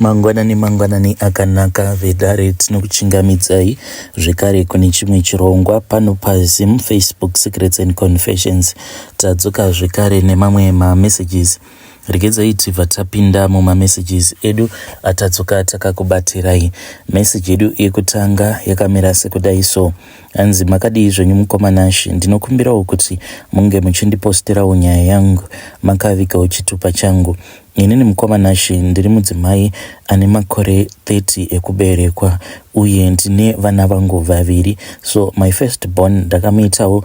Mangwanani akanaka vedare tinokuchingamidzai zvekare kune chimwe chirongwa pano paZim Facebook Secrets and Confessions. Tadzoka zvekare nemamwe mamessages. Regedzai tibva tapinda mumamessages edu atadzoka takakubatirai. Message edu yekutanga yakamira sekudai so: hanzi makadii zvenyu mukomanashi, ndinokumbirawo kuti munge muchindiposterawo nyaya yangu makavigawo chitupa changu. Inini mukomanashi ndiri mudzimai ane makore 30 ekuberekwa uye ndine vana vangu vaviri. So my first born ndakamuitawo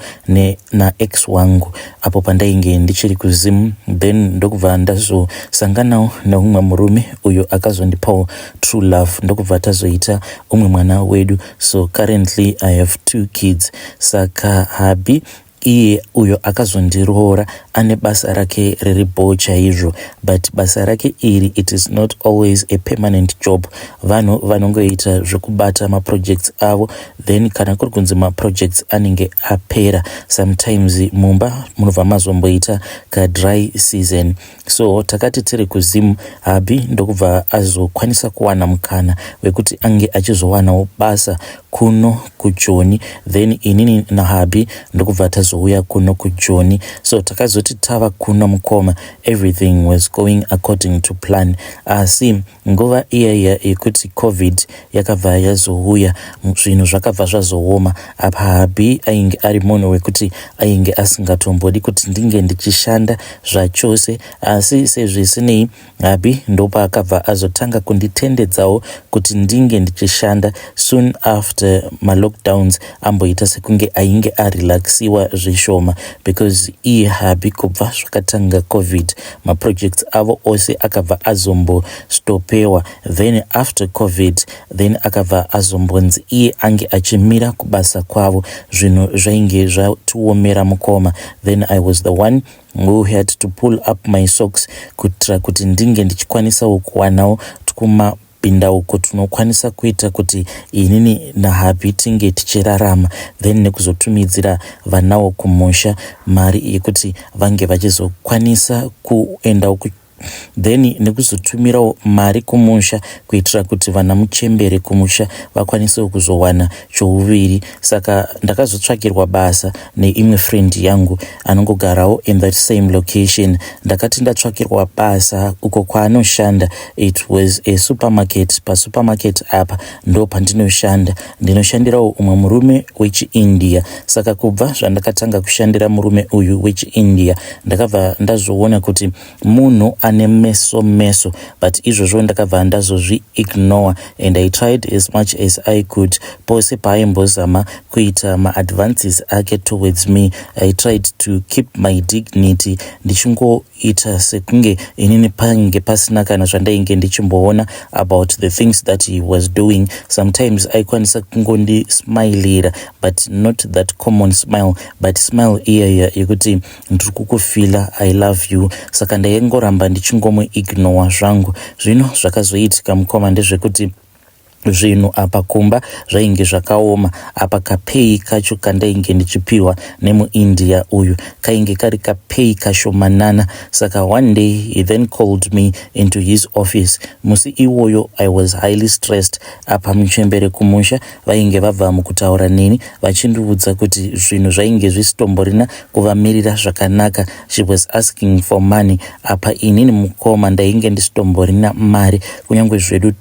naex wangu apo pandainge ndichiri kuZim, then ndokubva ndazosanganawo neumwe murume uyo akazondipawo true love, ndokubva tazoita umwe mwana wedu. So currently I have 2 kids. Saka habi iye uyo akazondiroora ane basa rake riri bho chaizvo, but basa rake iri it is not always a permanent job. Vanhu vanongoita zvekubata maprojects avo, then kana kuri kunzi maprojects anenge apera, sometimes mumba munobva mazomboita ka dry season. So takati tiri kuZim, habi ndokubva azokwanisa kuwana mukana wekuti ange achizowanawo basa kuno kuJoni, then inini nahabi ndokubva tazouya kuno kuJoni. So takazoti tava kuno mukoma, everything was going according to plan. Asi nguva iya yekuti COVID yakabva yazouya, zvinhu zvakabva zvazooma. Apa habi ainge ari munhu wekuti ainge asingatombodi kuti ndinge ndichishanda zvachose, asi sezvisinei habi ndopa akabva azotanga kunditendedzawo kuti ndinge ndichishanda. Soon after malockdowns amboita sekunge ainge arelaxiwa zvishoma, because iye habi kubva zvakatanga COVID maprojects avo ose akabva azombostopewa. Then after COVID then akabva azombonzi iye ange achimira kubasa kwavo, zvinhu zvainge zvatuomera mukoma. Then I was the one who had to pull up my socks kuitira kuti ndinge ndichikwanisawo kuwanawo tukumapinda uko tunokwanisa kuita kuti inini nahabi tinge tichirarama, then nekuzotumidzira vanawo kumusha mari yekuti vange vachizokwanisa kuendawo then nekuzotumirawo mari kumusha kuitira kuti vana muchembere kumusha vakwanisewo kuzowana chouviri. Saka ndakazotsvakirwa basa neimwe friend yangu anongogarawo in that same location. Ndakati ndatsvakirwa basa uko kwaanoshanda, it was a supermarket. Pasupermarket apa ndo pandinoshanda, ndinoshandirawo umwe murume wechiIndia. Saka kubva zvandakatanga kushandira murume uyu wechiIndia, ndakabva ndazoona kuti munhu ane meso, but izvozvo ndakabva ndazozvi-ignore, and I tried as much as I could. Pose paimbozama kuita ma-advances ake towards me, I tried to keep my dignity, ndichingoita sekunge inini pange pasina kana zvandainge ndichimboona about the things that he was doing. Sometimes aikwanisa kungondismailira, but not that common smile, but smile iya yekuti ndiri kukufila, I love you. Saka ndaingoramba ndichingomui-ignore zvangu. Zvino zvakazoitika mukoma ndezvekuti zvinhu apa kumba zvainge zvakaoma. Apa kapei kacho kandainge ndichipiwa nemuIndia uyu kainge kari kapei kashomanana. Saka one day he then called me into his office. Musi iwoyo I was highly stressed. Apa muchembere kumusha vainge vabva mukutaura neni vachindiudza kuti zvinhu zvainge zvisitomborina kuvamirira zvakanaka. She was asking for money. Apa inini mukoma ndainge ndisitomborina mari, kunyange zvedu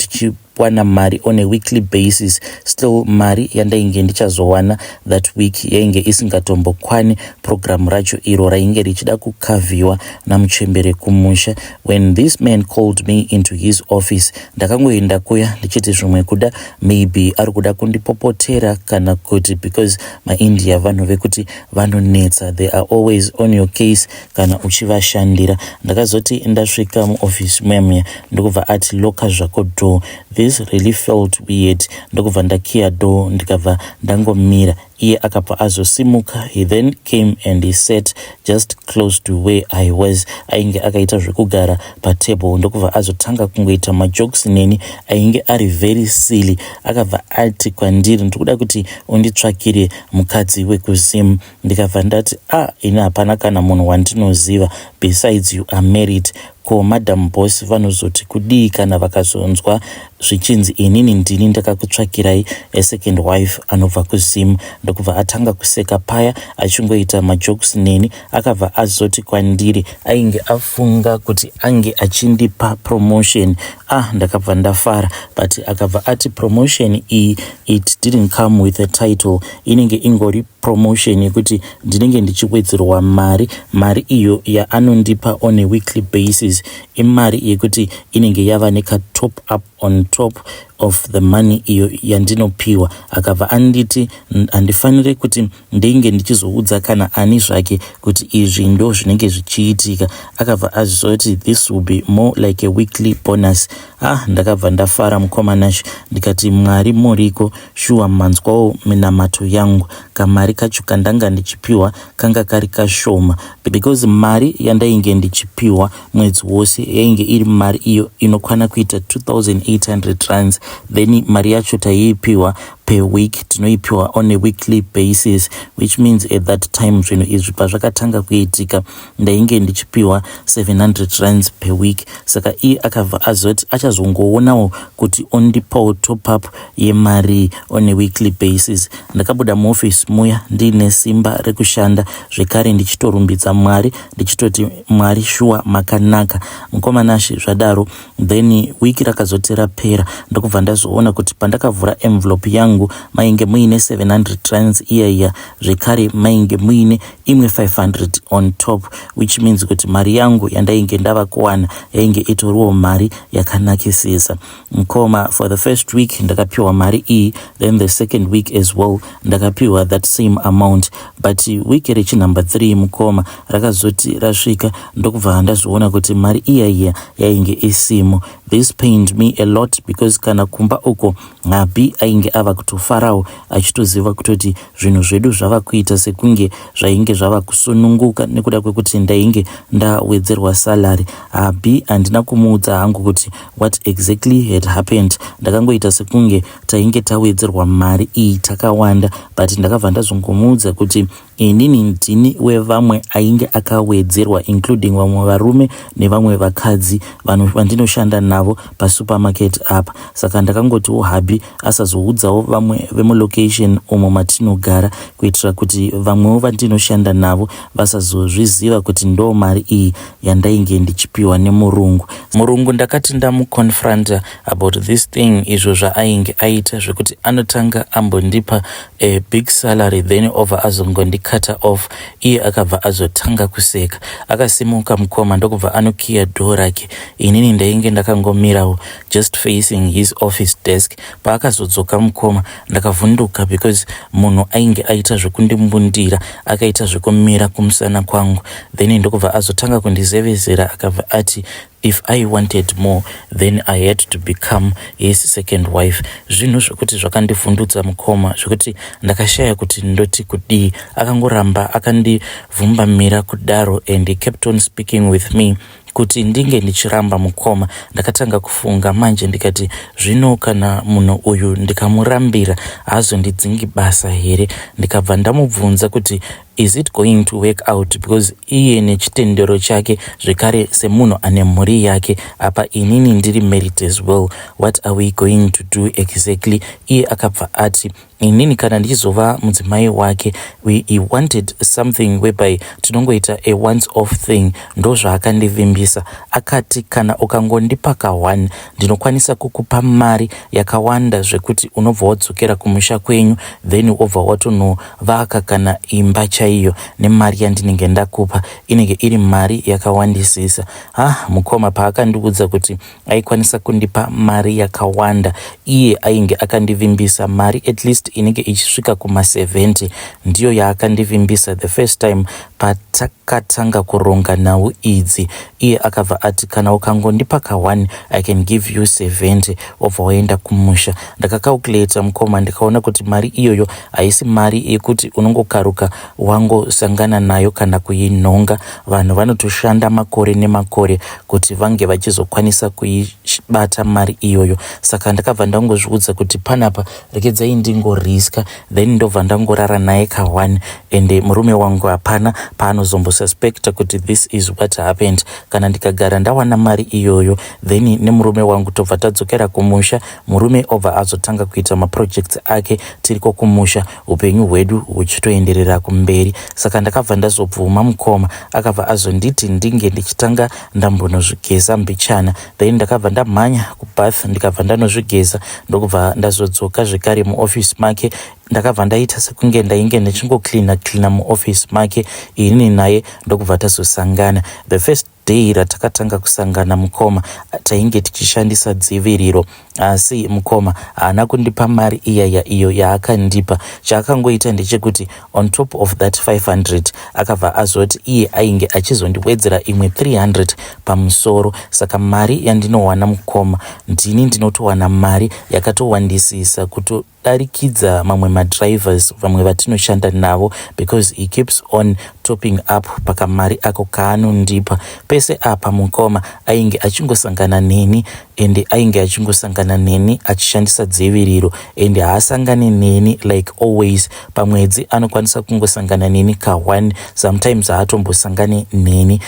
wana mari on a weekly basis. Still mari yandainge ndichazowana that week yainge isingatombokwani program racho iro rainge richida kukaviwa namuchembere kumusha. When this man called me into his office, ndakangoenda kuya ndichiti zvimwe kuda maybe ari kuda kundipopotera kana kuti because maIndia vanhu vekuti vanonetsa, they are always on your case kana uchivashandira. Ndakazoti ndasvika muoffice mwemwe ndokubva ati loka zvako door. This really felt weird. Ndokubva ndakiya door ndikabva ndangomira. Iye akabva azosimuka. He then came and he sat just close to where I was. Ainge akaita zvekugara patable. Ndokubva azotanga kungoita majokes neni ainge ari very silly. Akabva ati kwandiri, ndikuda kuti unditsvakire mukadzi wekuZim. Ndikabva ndati ina hapana kana munhu wandinoziva, besides you are married. ko madam boss vanozoti kudii kana vakazonzwa zvichinzi inini ndini ndakakutsvakirai second wife anobva kuzimu. Ndokubva atanga kuseka paya achingoita majokes neni. Akabva azoti kwandiri ainge afunga kuti ange achindipa promotion. Ndakabva ndafara, but akabva ati promotion iyi it didn't come with a title, inenge ingori promotion yekuti ndinenge ndichiwedzerwa mari iyo yaanondipa on a weekly basis. Imari yekuti inenge yava neka top up on top of the money iyo yandinopiwa. Akabva anditi handifanire kuti ndinge ndichizoudza kana ani zvake kuti izvi ndo zvinenge zvichiitika. Akabva azoti this will be more like a weekly bonus. Ndakabva ndafara mukomanashi ndikati Mwari muriko, shuwa manzwawo minamato yangu. Kamari kacho kandanga ndichipiwa kanga kari kashoma, because mari yandainge ndichipiwa mwedzi wose yainge iri mari iyo inokwana kuita 2800 rands. Then mari yacho taiipiwa per week, tinoipiwa on a weekly basis, which means at that time zvinhu izvi pazvakatanga kuitika ndainge ndichipiwa 700 rands per week. Saka iye akabva azoti achazongoonawo kuti ondipawo top up yemari on a weekly basis. Ndakabuda muoffice muya ndine simba rekushanda zvekare ndichitorumbidza Mwari ndichitoti Mwari shuwa makanaka mukomanashi zvadaro. Then wiki rakazoti rapera ndokubva ndazoona kuti pandakavhura envelope yangu mainge muine 700 rands iya zvekare mainge muine imwe 500 on top, which means kuti mari yangu yandainge ndava kuwana yainge itoriwo mari yakanakisisa. Mukoma, for the first week ndakapiwa mari iyi, then the second week as well ndakapiwa that same amount, but week rechi number 3 mukoma rakazoti rasvika ndokubva ndazoona kuti mari iya yainge isimo. This pained me a lot because kana kumba uko Nabi ainge ava kutofarawo achitoziva kutoti zvinhu zvedu zvava kuita sekunge zvainge zvava kusununguka nekuda kwekuti ndainge ndawedzerwa salary. Abi handina kumuudza hangu kuti what exactly had happened. Ndakangoita sekunge tainge tawedzerwa mari iyi takawanda, but ndakabva ndazongomuudza kuti inini ndini wevamwe ainge akawedzerwa, including vamwe varume nevamwe vakadzi vanhu vandinoshanda navo pasupermarket apa. Saka ndakangotiwo Habi asazoudzawo vamwe vemulocation umo matinogara, kuitira kuti vamwewo vandinoshanda navo vasazozviziva kuti ndo mari iyi yandainge ndichipiwa nemurungu. Murungu ndakati ndamuconfronta about this thing, izvo zvaainge aita zvekuti anotanga ambondipa a big salary then over azongondikata off. Iye akabva azotanga kuseka, akasimuka mukoma ndokubva anokiya door rake. Inini ndainge ndakangomirawo just facing his office desk. Paakazodzoka mukoma ndakavhunduka because munhu ainge aita zvekundimbundira akaita zvekumira kumusana kwangu. Then ndokubva azotanga kundizevezera akabva ati if I wanted more then I had to become his second wife. Zvinhu zvokuti zvakandivhundutsa mukoma zvokuti ndakashaya kuti ndoti kudii. Akangoramba akandivhumbamira kudaro and he kept on speaking with me kuti ndinge ndichiramba mukoma. Ndakatanga kufunga manje ndikati zvino kana munhu uyu ndikamurambira hazondidzingi basa here. Ndikabva ndamubvunza kuti is it going to work out, because iye nechitendero chake zvekare semunhu ane mhuri yake apa inini ndiri married as well, what are we going to do exactly. Iye akabva ati inini kana ndichizova mudzimai wake he wanted something whereby tinongoita a once off thing. Ndo zvaakandivimbisa. Akati kana ukangondipa ka1 ndinokwanisa kukupa mari yakawanda zvekuti unobva wadzokera kumusha kwenyu then obva watonovaka kana imba chaiyo nemari yandinenge ndakupa inenge iri mari yakawandisisa. Mukoma paakandiudza kuti aikwanisa kundipa mari yakawanda, iye ainge akandivimbisa mari at least inenge ichisvika kuma70 ndiyo yaakandivimbisa the first time patakatanga kuronga nawo idzi. Iye akabva ati kana ukangondipa ka1 I can give you 70 obva waenda kumusha. Ndakacalculata mukoma ndikaona kuti mari iyoyo haisi mari yekuti unongokaruka wangosangana nayo kana kuinhonga. Vanhu vanotoshanda makore nemakore kuti vange vachizokwanisa kuibata mari iyoyo. Saka ndakabva ndangozviudza kuti panapa regedzai ndingoriska, then ndobva ndangorara naye ka1, ende murume wangu hapana paanozombosuspecta kuti this is what happened. Kana ndikagara ndawana mari iyoyo, then nemurume wangu tobva tadzokera kumusha, murume obva azotanga kuita maprojects ake tiriko kumusha, upenyu hwedu huchitoenderera kumberi. Saka ndakabva ndazobvuma mukoma, akabva azonditi ndinge ndichitanga ndambonozvigeza mbichana, then ndakabva ndamhanya kubath, ndikabva ndanozvigeza ndokubva ndazodzoka zvekare muoffice make. Ndakabva ndaita sekunge ndainge ndichingoklina muoffice make, ini naye ndokubva tazosangana. The first day ratakatanga kusangana mukoma tainge tichishandisa dziviriro, asi mukoma haana kundipa mari iyo yaakandipa. Chaakangoita ndechekuti on top of that 500 akabva azoti iye ainge achizondiwedzera imwe 300 pamusoro. Saka mari yandinowana mukoma ndini ndinotowana mari yakatowandisisa kutodarikidza mamwe madrivers vamwe vatinoshanda navo, because he keeps on topping up pakamari ako kaanondipa. Pese apa mukoma ainge achingosangana neni, ende ainge achingosangana neni achishandisa dziviriro, ende haasangane neni like always. Pamwedzi anokwanisa kungosangana neni ka1, sometimes haatombosangane neni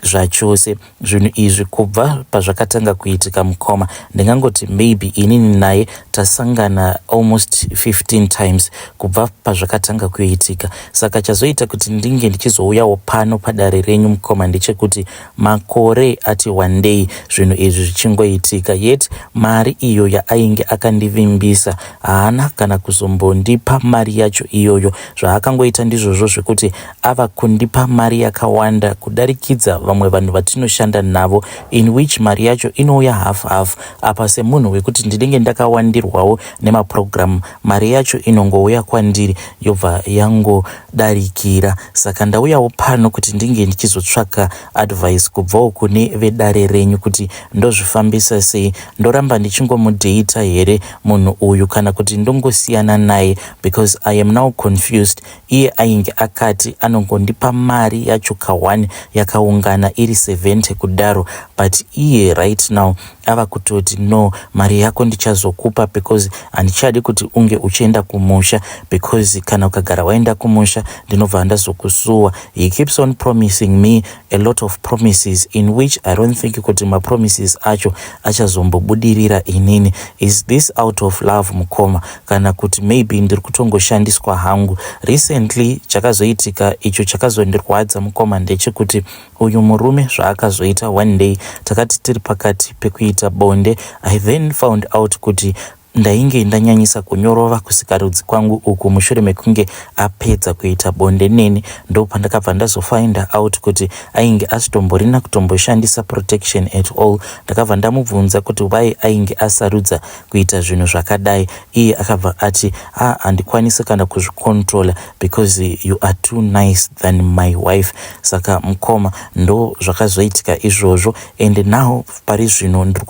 zvachose. Zvinhu izvi kubva pazvakatanga kuitika mukoma, ndingangoti maybe inini naye tasangana almost 15 times kubva pazvakatanga kuitika. Saka chazoita kuti ndinge ndichizouyawo pano padare renyu mukoma ndechekuti makore ati one day zvinhu izvi zvichingoitika, yet mari iyo yaainge akandivimbisa haana kana kuzombondipa mari yacho iyoyo. Zvaakangoita ndizvozvo zvekuti ava kundipa mari yakawanda kudarikidza vamwe vanhu vatinoshanda navo, in which mari yacho inouya half. Apa semunhu wekuti ndinenge ndakawandirwawo nemaprogram, mari yacho inongouya kwandiri yobva yangodarikira. Saka ndauyawo pano kuti ndinge ndichizotsvaka advice kubvawo kune vedare renyu kuti ndozvifambisa sei, ndoramba ndichingomudheita here munhu uyu kana kuti ndongosiyana naye, because I am now confused. Iye ainge akati anongondipa mari yacho ka1 yakaungana iri 70 kudaro, but iye right now ava kutoti no, mari yako ndichazokupa because handichadi kuti unge uchienda kumusha, because kana ukagara waenda kumusha ndinobva ndazokusuwa. He keeps on promising me a lot of promises in which I don't think kuti mapromises acho achazombobudirira inini. Is this out of love mukoma, kana kuti maybe ndiri kutongoshandiswa hangu? Recently chakazoitika icho chakazondirwadza mukoma ndechekuti uyu murume zvaakazoita one day takati tiri pakati pekuita bonde, I then found out kuti ndainge ndanyanyisa kunyorova kusikarudzi kwangu uku mushure mekunge apedza kuita bonde neni. Ndo pandakabva ndazofind out kuti ainge asitomborina kutomboshandisa protection at all. Ndakabva ndamubvunza kuti why ainge asarudza kuita zvinhu zvakadai. Iye akabva ati handikwanisi kana kuzvicontrola because you are too nice than my wife. Saka mukoma ndo zvakazoitika izvozvo, and now pari zvino ndiri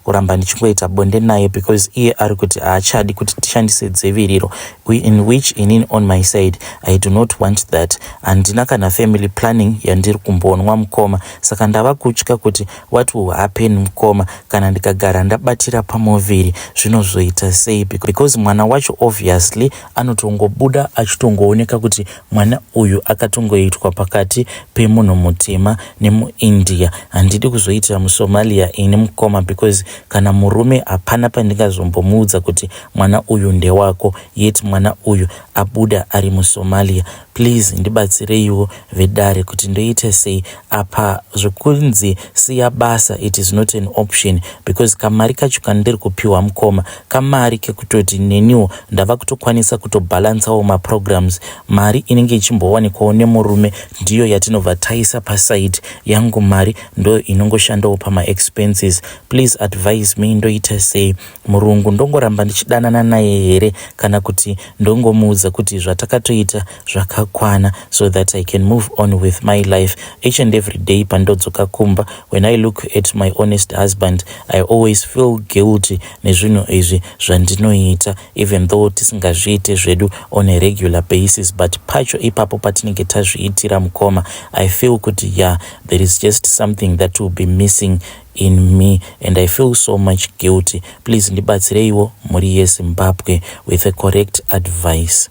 kuramba ndichingoita bonde naye because iye ari kuti haachadi kuti tishandise dziviriro, in which inini on my side I do not want that. Handina kana family planning yandiri kumbonwa mukoma. Saka ndava kutya kuti what will happen mukoma kana ndikagara ndabatira pamoviri zvinozoita sei, because mwana wacho obviously anotongobuda achitongooneka kuti mwana uyu akatongoitwa pakati pemunhu mutema nemuIndia. Handidi kuzoita muSomalia ini mukoma, because kana murume hapana pandingazomuudza kuti mwana uyu ndewako, yet mwana uyu abuda ari muSomalia. Please ndibatsireiwo vedare kuti ndoite sei apa. Zvekunzi siya basa, it is not an option, because kamari kacho kandiri kupiwa mukoma kamari kekutoti neniwo ndava kutokwanisa kutobhalansawo maprograms. Mari inenge ichimbowanikwawo nemurume ndiyo yatinobva taisa paside yangu, mari ndo inongoshandawo pamaexpenses. Please advise me, ndoita sei? Murungu ndongoramba ndichidanana naye here kana kuti ndongomuudza kuratidza kuti zvatakatoita zvakakwana so that I can move on with my life. Each and every day pandodzoka kumba, when I look at my honest husband, I always feel guilty nezvinhu izvi zvandinoita, even though tisingazviite zvedu on a regular basis, but pacho ipapo patinenge tazviitira mukoma, I feel kuti there is just something that will be missing in me and I feel so much guilty. Please ndibatsireiwo muri yeZimbabwe with a correct advice.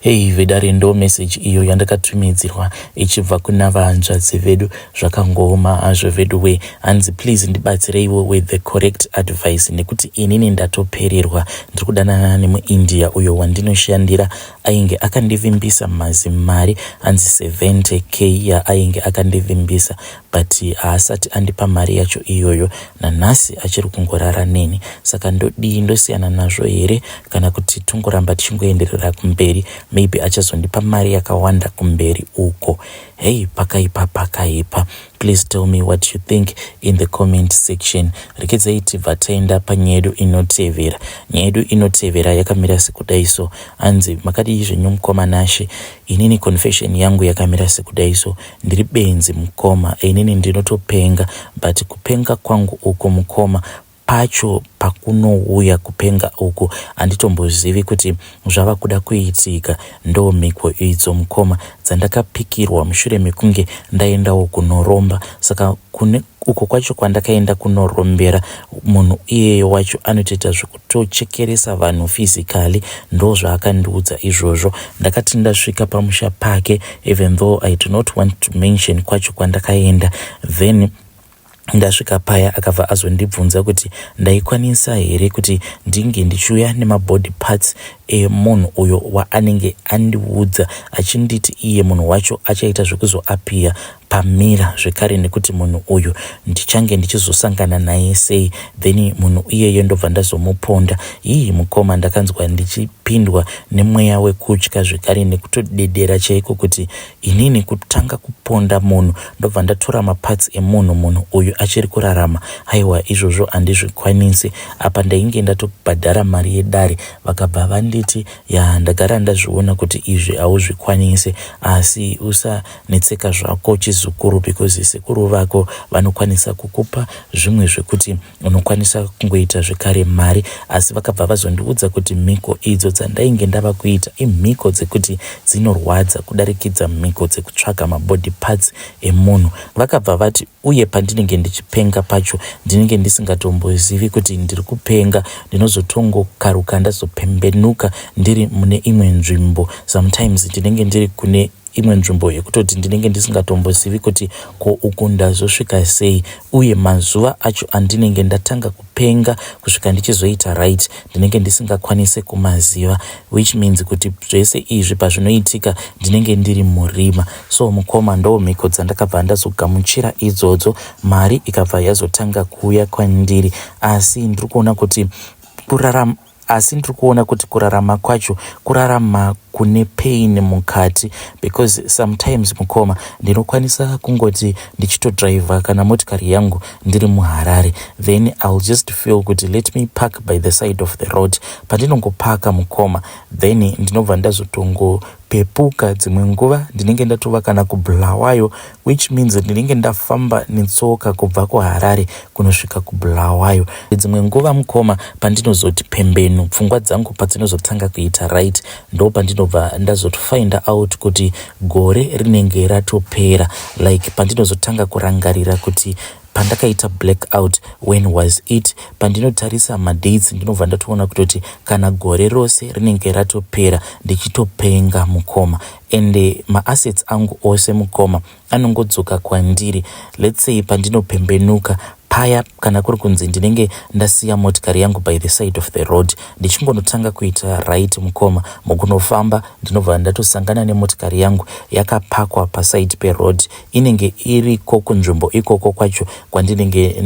Hey, vedare ndo message iyo yandakatumidzirwa ichibva kuna vahanzvadzi vedu zvakangoma azvo vedu we hanzi please ndibatsireiwo with the correct advice nekuti inini ndatopererwa. Ndiri kudanana nemuIndia uyo wandinoshandira ainge akandivimbisa mazimari hanzi 70k yaainge akandivimbisa, but haasati andipa mari yacho iyoyo nanhasi achiri kungorara neni. Saka ndosiyana nazvo here kana kuti tongoramba tichingoenderera kumberi, maybe achazondipa mari yakawanda kumberi uko. Hey, pakaipa. Please tell me what you think in the comment section. Rekedzai tibva taenda panyedu inotevera. Nyedu inotevera yakamira sekudaiso. Hanzi makadi zvenyu mukoma nashe. Inini confession yangu yakamira sekudaiso. Ndiri benzi mukoma. Inini ndinotopenga. But kupenga kwangu uko mukoma, pacho pakunouya kupenga uku handitombozivi kuti zvava kuda kuitika. Ndo mhiko idzo mukoma dzandakapikirwa mushure mekunge ndaendawo kunoromba. Saka uko kwacho kwandakaenda kunorombera, munhu iyeyo wacho anotoita zvekutochekeresa vanhu physically. Ndo zvaakandiudza izvozvo. Ndakati ndasvika pamusha pake, even though I do not want to mention kwacho kwandakaenda, then ndasvika paya akabva azondibvunza kuti ndaikwanisa here kuti ndinge ndichiuya nemabody parts emunhu uyo waanenge andiudza, achinditi iye munhu wacho achaita zvekuzoapia pamira zvekare nekuti munhu uyu ndichange ndichizosangana naye sei. Then munhu iyeyo ndobva ndazomuponda. Mukoma ndakanzwa ndichipindwa nemweya wekutya zvekare nekutodedera chaiko kuti inini kutanga kuponda munhu ndobva ndatora maparts emunhu uyu achiri kurarama. Haiwa, izvozvo handizvikwanisi. Apa ndainge ndatobhadhara mari yedare, vakabva vanditi ndagara ndazviona kuti izvi hauzvikwanisi, asi usanetseka zvako chizukuru, because sekuru vako vanokwanisa kukupa zvimwe zvekuti unokwanisa kungoita zvekare mari. Asi vakabva vazondiudza kuti mhiko idzo dzandainge ndava kuita imhiko dzekuti dzinorwadza kudarikidza mhiko dzekutsvaga mabody parts emunhu. Vakabva vati uye pandinenge ndichipenga pacho ndinenge ndisingatombozivi kuti ndiri kupenga, ndinozotongokaruka ndazopembenuka ndiri mune imwe nzvimbo. Sometimes ndinenge ndiri kune imwe nzvimbo yekutoti ndinenge ndisingatombozivi kuti ko uku ndazosvika sei, uye mazuva acho andinenge ndatanga kupenga kusvika ndichizoita right ndinenge ndisingakwanise kumaziva, which means kuti zvese izvi pazvinoitika ndinenge ndiri murima. So mukoma ndo mhiko dzandakabva ndazogamuchira idzodzo, mari ikabva yazotanga kuuya kwandiri. Asi ndiri kuona kuti kurarama kwacho kurarama kune pain mukati, because sometimes mukoma ndinokwanisa kungoti ndichitodriver kana motikari yangu ndiri muHarare, then I'll just feel kuti let me park by the side of the road. Pandinongopaka mukoma, then ndinobva ndazotongopepuka. Dzimwe nguva ndinenge ndatova kana kuBulawayo, which means ndinenge ndafamba netsoka kubva kuHarare kunosvika kuBulawayo. Dzimwe nguva mukoma pandinozoti pembenu pfungwa dzangu padzinozotanga kuita right, ndo pandinobva ndazotofind out kuti gore rinenge ratopera, like pandinozotanga kurangarira kuti pandakaita blackout, when was it? Pandinotarisa madates ndinobva ndatoona kutoti kana gore rose rinenge ratopera ndichitopenga mukoma, ende maassets angu ose mukoma anongodzoka kwandiri. Let's say pandinopembenuka paya kana kuri kunzi ndinenge ndasiya motikari yangu by the side of the road, ndichingonotanga kuita right mukoma, mukunofamba ndinobva ndatosangana nemotikari yangu yakapakwa paside peroad, inenge iriko kunzvimbo ikoko kwacho kwandinenge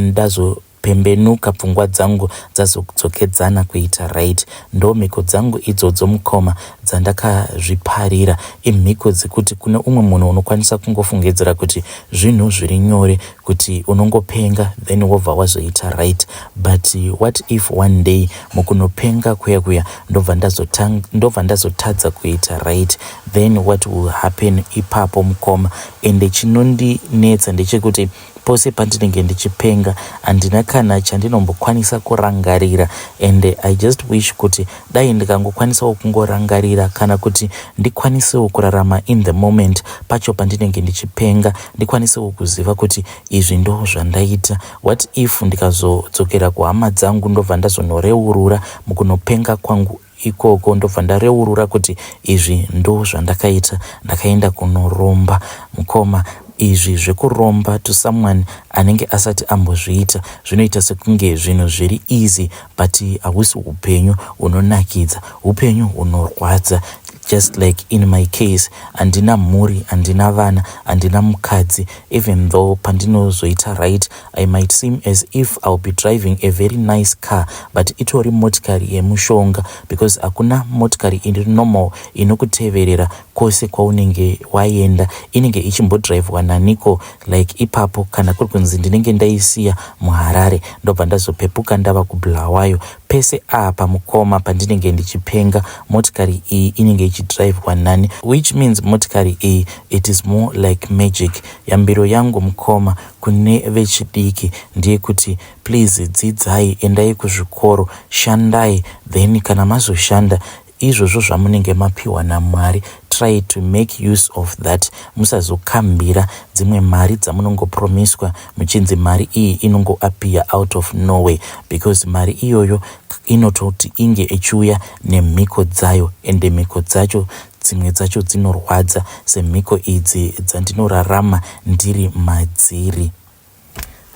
kupembenuka, pfungwa dzangu dzazodzokedzana kuita right. Ndo mhiko dzangu idzodzo mukoma dzandakazviparira. Imhiko dzekuti kune umwe munhu unokwanisa kungofungidzira kuti zvinhu zviri nyore, kuti unongopenga then wobva wazoita right. But what if one day mukunopenga kuya ndobva ndazotadza kuita right, then what will happen ipapo mukoma? Ende chinondinetsa ndechekuti pose pandinenge ndichipenga handina kana chandinombokwanisa kurangarira, and I just wish kuti dai ndikangokwanisawo kungorangarira kana kuti ndikwanisewo kurarama in the moment pacho pandinenge ndichipenga, ndikwanisewo kuziva kuti izvi ndo zvandaita. What if ndikazodzokera kuhama dzangu ndobva ndazonoreurura mukunopenga kwangu ikoko, ndobva ndareurura kuti izvi ndo zvandakaita, ndakaenda kunoromba mukoma. Izvi zvekuromba to someone anenge asati ambozviita zvinoita sekunge zvinhu zviri easy, but hausi upenyu unonakidza, upenyu unorwadza. Just like in my case, handina mhuri, handina vana, handina mukadzi. Even though pandinozoita right, I might seem as if I'll be driving a very nice car, but itori motikari yemushonga, because hakuna motikari iri normal inokuteverera kwose kwaunenge waenda. Inenge ichimbodrivwa naniko like ipapo kana kuri kunzi ndinenge ndaisiya muHarare ndobva ndazopepuka ndava kuBulawayo. Pese apa mukoma pandinenge ndichipenga motikari iyi inenge ichidrivwa nani, which means motikari iyi it is more like magic. Yambiro yangu mukoma kune vechidiki ndiye kuti please dzidzai, endai kuzvikoro, shandai, then kana mazoshanda izvozvo zvamunenge mapiwa naMwari, try to make use of that. Musazokambira dzimwe mari dzamunongopromiswa muchinzi mari iyi inongoappear out of nowhere, because mari iyoyo inototi inge ichiuya nemhiko dzayo, ende mhiko dzacho dzimwe dzacho dzinorwadza semhiko idzi dzandinorarama ndiri madziri.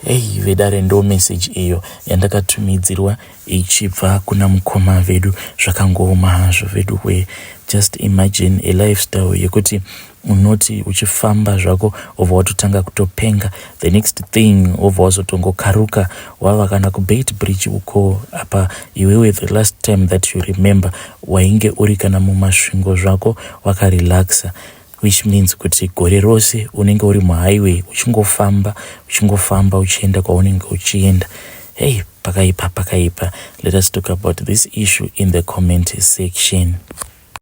Hey vedare, ndo message iyo yandakatumidzirwa ichibva kuna mukoma vedu. Zvakangooma hazvo vedu we. Just imagine a lifestyle yekuti unoti uchifamba zvako obva watotanga kutopenga, the next thing obva wazotongokaruka wava kana kuBait Bridge uko apa. Iwewe the last time that you remember wainge uri kana mumasvingo zvako wakarelaxa, which means kuti gore rose unenge uri muhighway uchingofamba uchienda kwaunenge uchienda. Hey, pakaipa. Let us talk about this issue in the comment section.